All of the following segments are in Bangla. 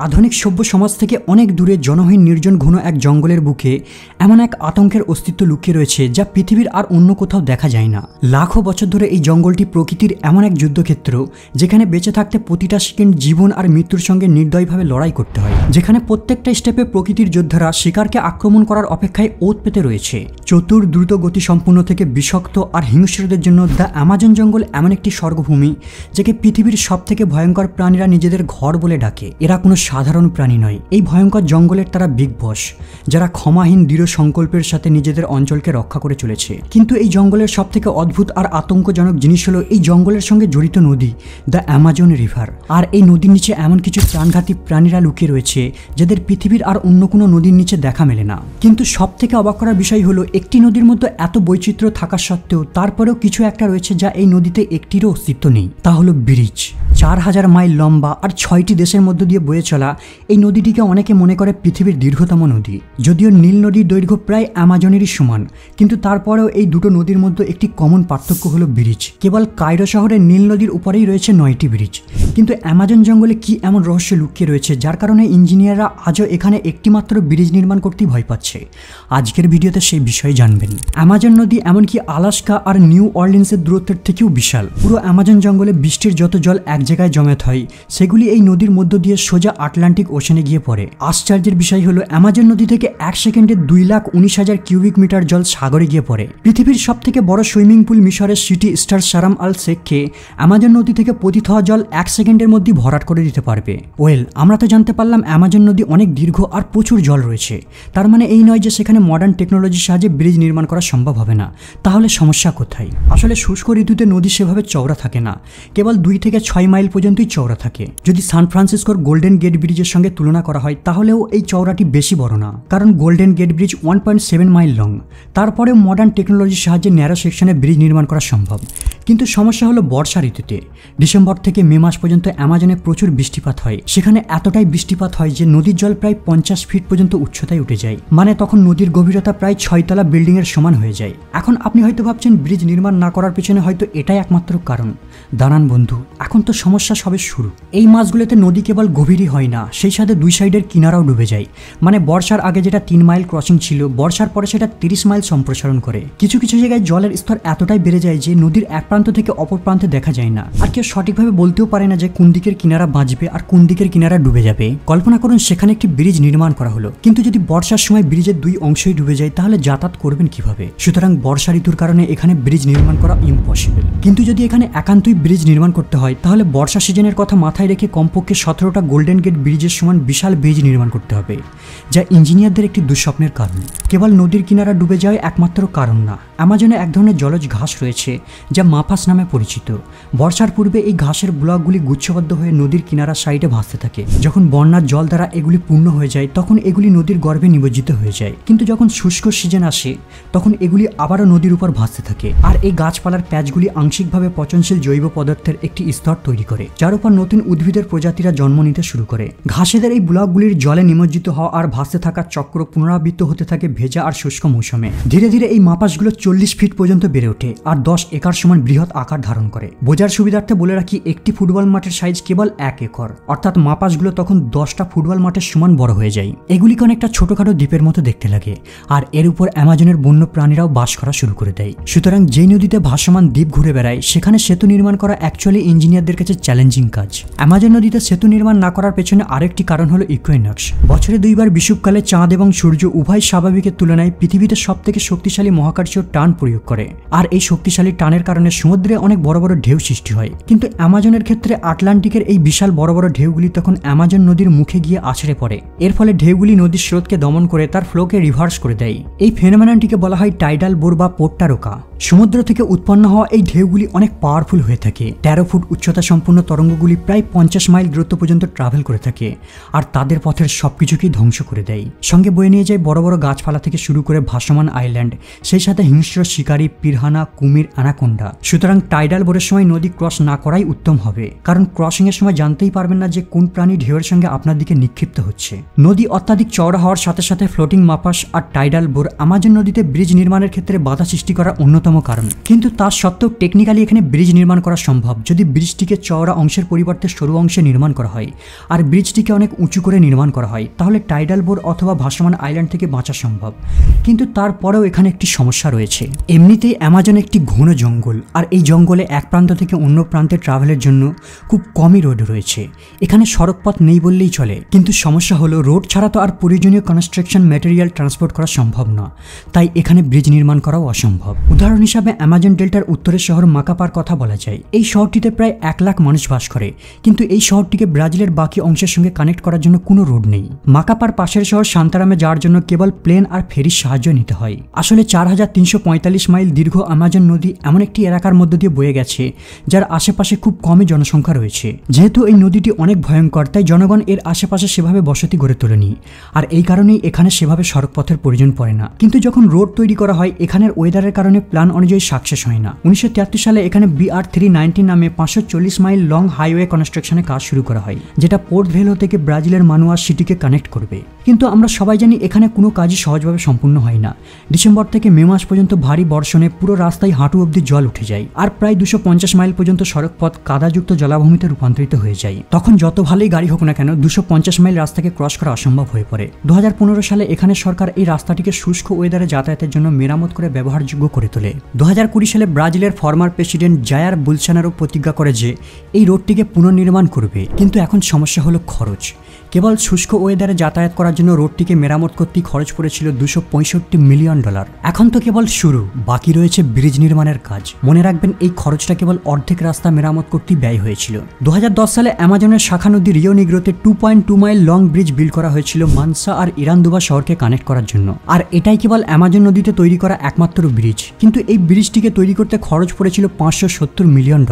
আধুনিক সভ্য সমাজ থেকে অনেক দূরে জনহীন নির্জন ঘন এক জঙ্গলের বুকে এমন এক আতঙ্কের অস্তিত্ব লুকিয়ে রয়েছে যা পৃথিবীর আর অন্য কোথাও দেখা যায় না। লাখো বছর ধরে এই জঙ্গলটি প্রকৃতির এমন এক যুদ্ধক্ষেত্র যেখানে বেঁচে থাকতে প্রতিটা সেকেন্ড জীবন আর মৃত্যুর সঙ্গে নির্দয়ভাবে লড়াই করতে হয়, যেখানে প্রত্যেকটা স্টেপে প্রকৃতির যোদ্ধারা শিকারকে আক্রমণ করার অপেক্ষায় ওত পেতে রয়েছে। চতুর দ্রুত গতি সম্পূর্ণ থেকে বিষাক্ত আর হিংস্রদের জন্য দ্য অ্যামাজন জঙ্গল এমন একটি স্বর্গভূমি যাকে পৃথিবীর সবথেকে ভয়ঙ্কর প্রাণীরা নিজেদের ঘর বলে ডাকে। এরা কোনো সাধারণ প্রাণী নয়, এই ভয়ঙ্কর জঙ্গলের তারা বিগ বস, যারা ক্ষমাহীন দৃঢ় সংকল্পের সাথে নিজেদের অঞ্চলকে রক্ষা করে চলেছে। কিন্তু এই জঙ্গলের সবথেকে অদ্ভুত আর আতঙ্কজনক জিনিস হলো এই জঙ্গলের সঙ্গে জড়িত নদী দ্য অ্যামাজন রিভার। আর এই নদীর নিচে এমন কিছু প্রাণঘাতী প্রাণীরা লুকিয়ে রয়েছে যাদের পৃথিবীর আর অন্য কোনো নদীর নিচে দেখা মেলে না। কিন্তু সবথেকে অবাক করার বিষয় হলো একটি নদীর মধ্যে এত বৈচিত্র্য থাকা সত্ত্বেও তারপরেও কিছু একটা রয়েছে যা এই নদীতে একটিরও অস্তিত্ব নেই, তা হলো ব্রিজ। 4000 মাইল লম্বা আর 6টি দেশের মধ্য দিয়ে বয়ে চলা এই নদীটিকে অনেকে মনে করে পৃথিবীর দীর্ঘতম নদী। যদিও নীল নদীর দৈর্ঘ্য প্রায় অ্যামাজনেরই সমান, কিন্তু তারপরেও এই দুটো নদীর মধ্যে একটি কমন পার্থক্য হলো ব্রিজ। কেবল কায়রো শহরের নীল নদীর উপরেই রয়েছে 9টি ব্রিজ, কিন্তু অ্যামাজন জঙ্গলে কি এমন রহস্য লুকিয়ে রয়েছে যার কারণে ইঞ্জিনিয়াররা আজও এখানে একটি মাত্র ব্রিজ নির্মাণ করতেই ভয় পাচ্ছে। আজকের ভিডিওতে সেই বিষয়ে জানবেন। অ্যামাজন নদী এমনকি আলাস্কা আর নিউ অরলিন্সের দূরত্বের থেকেও বিশাল। পুরো অ্যামাজন জঙ্গলে বৃষ্টির যত জল এক জায়গায় জমায়েত হয় সেগুলি এই নদীর মধ্য দিয়ে সোজা আটলান্টিক ওশানে গিয়ে পড়ে। আশ্চর্যের বিষয় হলো অ্যামাজন নদী থেকে 1 সেকেন্ডে 2,19,000 কিউবিক মিটার জল সাগরে গিয়ে পড়ে। পৃথিবীর সবথেকে বড় সুইমিং পুল মিশরের সিটি স্টার শারাম আল শেখকে অ্যামাজন নদী থেকে পতিত হওয়া জল 1 সেকেন্ডের মধ্যে ভরাট করে দিতে পারবে। আমরা তো জানতে পারলাম অ্যামাজন নদী অনেক দীর্ঘ আর প্রচুর জল রয়েছে, তার মানে এই নয় যে সেখানে মডার্ন টেকনোলজির সাহায্যে ব্রিজ নির্মাণ করা সম্ভব হবে না। তাহলে সমস্যা কোথায়? আসলে শুষ্ক ঋতুতে নদী সেভাবে চওড়া থাকে না, কেবল 2 থেকে 6 মাইল পর্যন্তই চওড়া থাকে। যদি সান ফ্রান্সিসকোর গোল্ডেন গেট ব্রিজের সঙ্গে তুলনা করা হয় তাহলেও এই চওড়াটি বেশি বড় না, কারণ Golden Gate Bridge 1.7 mile long. তারপরে মডার্ন টেকনোলজির সাহায্যে ন্যারো সেকশনে ব্রিজ নির্মাণ করা সম্ভব। কিন্তু সমস্যা হলো বর্ষা ঋতুতে ডিসেম্বর থেকে মে মাস পর্যন্ত অ্যামাজনে প্রচুর বৃষ্টিপাত হয়। সেখানে এতটাই বৃষ্টিপাত হয় যে নদীর জল প্রায় 50 ফিট পর্যন্ত উচ্চতায় উঠে যায়, মানে তখন নদীর গভীরতা প্রায় 6 তলা বিল্ডিং এর সমান হয়ে যায়। এখন আপনি হয়তো ভাবছেন ব্রিজ নির্মাণ না করার পেছনে হয়তো এটাই একমাত্র কারণ। দাঁড়ান বন্ধু, এখন তো সমস্যা সবে শুরু। এই মাসগুলোতে নদী কেবল গভীরই হয় না, সেই সাথে দুই সাইডের কিনারাও ডুবে যায়। মানে বর্ষার আগে যেটা 3 মাইল ক্রসিং ছিল, বর্ষার পরে সেটা 30 মাইল সম্প্রসারণ করে। কিছু কিছু জায়গায় জলের স্তর এতটাই বেড়ে যায় যে নদীর এক প্রান্ত থেকে অপর প্রান্তে দেখা যায় না, আর কেউ সঠিকভাবে বলতেও পারে না যে কোন দিকের কিনারা বাঁচবে আর কোন দিকের কিনারা ডুবে যাবে। কল্পনা করুন সেখানে একটি ব্রিজ নির্মাণ করা হলো, কিন্তু যদি বর্ষার সময় ব্রিজের 2 অংশই ডুবে যায় তাহলে যাতায়াত করবেন কিভাবে? সুতরাং বর্ষা ঋতুর কারণে এখানে ব্রিজ নির্মাণ করা ইম্পসিবল। কিন্তু যদি এখানে একান্তই ব্রিজ নির্মাণ করতে হয় তাহলে বর্ষা সিজনের কথা মাথায় রেখে কমপক্ষে 17টা গোল্ডেন গেট ব্রিজের সমান বিশাল ব্রিজ নির্মাণ করতে হবে, যা ইঞ্জিনিয়ারদের একটি দুঃস্বপ্নের কারণ। কেবল নদীর কিনারা ডুবে যাওয়াই একমাত্র কারণ না, অ্যামাজনে এক ধরনের জলজ ঘাস রয়েছে যা মাফাস নামে পরিচিত। বর্ষার পূর্বে এই ঘাসের ব্লকগুলি গুচ্ছবদ্ধ হয়ে নদীর কিনারা সাইডে ভাসতে থাকে। যখন বন্যার জল দ্বারা এগুলি পূর্ণ হয়ে যায় তখন এগুলি নদীর গর্ভে নিমজ্জিত হয়ে যায়। কিন্তু যখন শুষ্ক সিজন আসে তখন এগুলি আবারও নদীর উপর ভাসতে থাকে, আর এই গাছপালার প্যাচগুলি আংশিকভাবে পচনশীল জৈব পদার্থের একটি স্তর তৈরি করে, যার উপর নতুন উদ্ভিদের প্রজাতিরা জন্ম নিতে শুরু করে। ঘাসেদের এই ব্লকগুলির জলে নিমজ্জিত হওয়া আর ভাসতে থাকার চক্র পুনরাবৃত্ত হতে থাকে ভেজা আর শুষ্ক মৌসুমে। ধীরে ধীরে এই মাপাসগুলো 40 ফিট পর্যন্ত বেড়ে ওঠে আর 10 একর সমান বৃহৎ আকার ধারণ করে। বোঝার সুবিধার্থে বলে রাখি, একটি ফুটবল মাঠের সাইজ কেবল 1 একর, অর্থাৎ মাপাসগুলো তখন 10টা ফুটবল মাঠের সমান বড় হয়ে যায়। এগুলিকে অনেকটা ছোটখাটো দ্বীপের মতো দেখতে লাগে, আর এর উপর অ্যামাজনের বন্য প্রাণীরাও বাস করা শুরু করে দেয়। সুতরাং যেই নদীতে ভাসমান দ্বীপ ঘুরে বেড়ায় সেখানে সেতু নির্মাণ করা অ্যাকচুয়ালি ইঞ্জিনিয়ারদের কাছে চ্যালেঞ্জিং কাজ। অ্যামাজন নদীতে সেতু নির্মাণ না করার পেছনে আরেকটি কারণ হলো ইকুইনক্স। বছরে 2 বার বিষুবকালে চাঁদ এবং সূর্য উভয় স্বাভাবিকের তুলনায় পৃথিবীতে সবথেকে শক্তিশালী মহাকর্ষীয় টান প্রয়োগ করে, আর এই শক্তিশালী টানের কারণে সমুদ্রে অনেক বড় বড় ঢেউ সৃষ্টি হয়। কিন্তু অ্যামাজনের ক্ষেত্রে আটলান্টিকের এই বিশাল বড় বড় ঢেউগুলি তখন অ্যামাজন নদীর মুখে গিয়ে আছড়ে পড়ে। এর ফলে ঢেউগুলি নদীর স্রোতকে দমন করে তার ফ্লোকে রিভার্স করে দেয়। এই ফেনোমেননটিকে বলা হয় টাইডাল বোর বা পোট্টা রোকা। সমুদ্র থেকে উৎপন্ন হওয়া এই ঢেউগুলি অনেক পাওয়ারফুল হয়ে থাকে। 13 ফুট উচ্চতা সম্পূর্ণ তরঙ্গগুলি প্রায় 50 মাইল দূরত্ব পর্যন্ত ট্রাভেল করে থাকে, আর তাদের পথের সবকিছুকেই ধ্বংস করে দেয়। সঙ্গে বয়ে নিয়ে যায় বড় বড় গাছপালা থেকে শুরু করে ভাসমান আইল্যান্ড, সেই সাথে হিংস্র শিকারী, পিরহানা, কুমির, অ্যানাকোন্ডা, সুতরাং টাইডাল বোরের সময় নদী ক্রস না করাই উত্তম হবে, কারণ ক্রসিংয়ের সময় জানতেই পারবেন না যে কোন প্রাণী ঢেউয়ের সঙ্গে আপনার দিকে নিক্ষিপ্ত হচ্ছে। নদী অত্যাধিক চওড়া হওয়ার সাথে সাথে ফ্লোটিং মাপাস আর টাইডাল বোর আমাজন নদীতে ব্রিজ নির্মাণের ক্ষেত্রে বাধা সৃষ্টি করার অন্যতম কারণ। কিন্তু তার সত্ত্বেও টেকনিক্যালি এখানে ব্রিজ নির্মাণ করা সম্ভব যদি ব্রিজটিকে চওড়া অংশের পরিবর্তে সরু অংশে নির্মাণ করা হয় আর ব্রিজটিকে অনেক উঁচু করে নির্মাণ করা হয়, তাহলে টাইডাল বোর অথবা ভাসমান আইল্যান্ড থেকে বাঁচা সম্ভব। কিন্তু তারপরেও এখানে একটি সমস্যা রয়েছে। এমনিতেই অ্যামাজন একটি ঘন জঙ্গল, আর এই জঙ্গলে এক প্রান্ত থেকে অন্য প্রান্তে ট্রাভেলের জন্য খুব কমই রোড রয়েছে। এখানে সড়কপথ নেই বললেই চলে, কিন্তু সমস্যা হলো রোড ছাড়া তো আর প্রয়োজনীয় কনস্ট্রাকশন ম্যাটেরিয়াল ট্রান্সপোর্ট করা সম্ভব না, তাই এখানে ব্রিজ নির্মাণ করাও অসম্ভব। উদাহরণ হিসাবে অ্যামাজন ডেল্টার উত্তরের শহর মাকাপার কথা বলা যায়। এই শহরটিতে প্রায় 1 লাখ মানুষ বাস করে, কিন্তু এই শহরটিকে ব্রাজিলের বাকি অংশের সঙ্গে কানেক্ট করার জন্য কোনো রোড নেই। মাকাপার পাশের শহর সান্তারামে যাওয়ার জন্য কেবল প্লেন আর ফেরির সাহায্য নিতে হয়। আসলে 4345 মাইল দীর্ঘ অ্যামাজন নদী এমন একটি এলাকার মধ্য দিয়ে বয়ে গেছে যার আশেপাশে খুব কমই জনসংখ্যা রয়েছে। যেহেতু এই নদীটি অনেক ভয়ঙ্কর, তাই জনগণ এর আশেপাশে সেভাবে বসতি গড়ে তোলেনি, আর এই কারণেই এখানে সেভাবে সড়কপথের প্রয়োজন পড়ে না। কিন্তু যখন রোড তৈরি করা হয়, এখানের ওয়েদারের কারণে প্ল্যান অনুযায়ী সাকসেস হয় না। 1973 সালে এখানে BR390 নামে 540 মাইল লং হাইওয়ে কনস্ট্রাকশনের কাজ শুরু করা হয়, যেটা পোর্ট ভেলো থেকে ব্রাজিলের মানুয়াস সিটিকে কানেক্ট করবে। কিন্তু আমরা সবাই জানি এখানে কোনো কাজই সহজভাবে সম্পূর্ণ হয় না। ডিসেম্বর থেকে মে মাস পর্যন্ত ভারী বর্ষণে পুরো রাস্তায় হাঁটু অবধি জল উঠে যায়, আর প্রায় 250 মাইল পর্যন্ত সড়কপথ কাদাযুক্ত জলাভূমিতে রূপান্তরিত হয়ে যায়। তখন যত ভালোই গাড়ি হোক না কেন 250 মাইল রাস্তাকে ক্রস করা অসম্ভব হয়ে পড়ে। 2015 সালে এখানে সরকার এই রাস্তাটিকে শুষ্ক ওয়েদারে যাতায়াতের জন্য মেরামত করে ব্যবহারযোগ্য করে তোলে। 2020 সালে ব্রাজিলের ফর্মার প্রেসিডেন্ট জায়ার বোলসোনারো প্রতিজ্ঞা করে যে এই রোডটিকে পুনর্নির্মাণ করবে। কিন্তু এখন সমস্যা হলো খরচ। কেবল শুষ্ক ওয়েদারে যাতায়াত করার জন্য রোডটিকে মেরামত করতে খরচ পড়েছিল $265 মিলিয়ন। এখন তো কেবল শুরু, বাকি রয়েছে ব্রিজ নির্মাণের কাজ। মনে রাখবেন এই খরচটা কেবল অর্ধেক রাস্তা মেরামত করতে ব্যয় হয়েছিল। 2010 সালে অ্যামাজনের শাখা নদী রিও নিগ্রোতে 2.2 মাইল লং ব্রিজ বিল্ড করা হয়েছিল মানসা আর ইরান্দুবা শহরকে কানেক্ট করার জন্য, আর এটাই কেবল অ্যামাজন নদীতে তৈরি করা একমাত্র ব্রিজ। কিন্তু এই ব্রিজটিকে তৈরি করতে খরচ পড়েছিল $570 মিলিয়ন।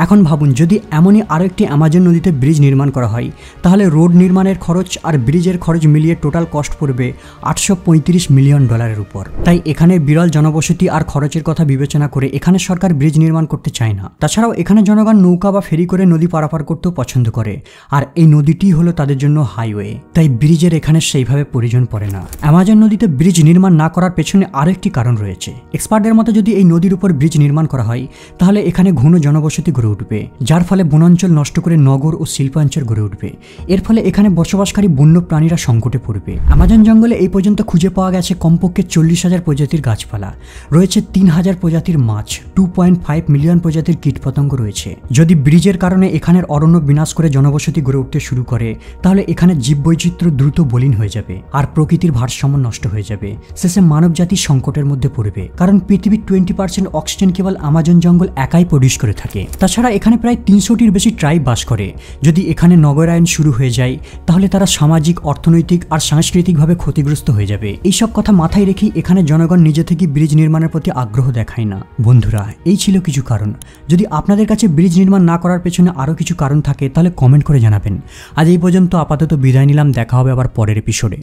এখন ভাবুন, যদি এমনই আরও একটি অ্যামাজন নদীতে ব্রিজ নির্মাণ করা হয়, তাহলে রোড নির্মাণের খরচ আর ব্রিজের খরচ মিলিয়ে টোটাল কস্ট পড়বে $835 মিলিয়ন উপর। তাই এখানে বিরল জনবসতি আর খরচের কথা বিবেচনা করে এখানে সরকার ব্রিজ নির্মাণ করতে চায় না। তাছাড়াও এখানে জনগণ নৌকা বা ফেরি করে নদী পারাপার করতেও পছন্দ করে, আর এই নদীটি হলো তাদের জন্য হাইওয়ে, তাই ব্রিজের এখানে সেইভাবে প্রয়োজন পড়ে না। অ্যামাজন নদীতে ব্রিজ নির্মাণ না করার পেছনে আরও একটি কারণ রয়েছে। এক্সপার্টদের মতে যদি এই নদীর উপর ব্রিজ নির্মাণ করা হয়, তাহলে এখানে ঘন জনবসতি গড়ে উঠবে, যার ফলে বনাঞ্চল নষ্ট করে নগর ও শিল্পাঞ্চল গড়ে উঠবে। এর ফলে এখানে বসবাসকারী বন্য প্রাণীরা সংকটে পড়বে। অ্যামাজন জঙ্গলে এই পর্যন্ত খুঁজে পাওয়া গেছে কমপক্ষে 40,000 প্রজাতির গাছপালা, রয়েছে 3,000 প্রজাতির মাছ, 2.5 মিলিয়ন প্রজাতির কীটপতঙ্গ রয়েছে। যদি ব্রিজের কারণে এখানের অরণ্য বিনাশ করে জনবসতি গড়ে উঠতে শুরু করে, তাহলে এখানে জীববৈচিত্র্য দ্রুত বলীন হয়ে যাবে আর প্রকৃতির ভারসাম্য নষ্ট হয়ে যাবে। শেষে মানবজাতি সংকটের মধ্যে পড়বে, কারণ পৃথিবীর 20% অক্সিজেন কেবল অ্যামাজন জঙ্গল একাই প্রডিউস করে থাকে। তাছাড়া এখানে প্রায় 300টির বেশি ট্রাইব বাস করে। যদি এখানে নগরায়ন শুরু হয়ে যায়, তাহলে তারা সামাজিক, অর্থনৈতিক আর সাংস্কৃতিকভাবে ক্ষতিগ্রস্ত হয়ে যাবে। এইসব কথা মাথায় রেখেই এখানে জনগণ নিজে থেকে ব্রিজ নির্মাণের প্রতি আগ্রহ দেখায় না। বন্ধুরা, এই ছিল কিছু কারণ। যদি আপনাদের কাছে ব্রিজ নির্মাণ না করার পেছনে আরও কিছু কারণ থাকে, তাহলে কমেন্ট করে জানাবেন। আজ এই পর্যন্ত আপাতত বিদায় নিলাম, দেখা হবে আবার পরের এপিসোডে।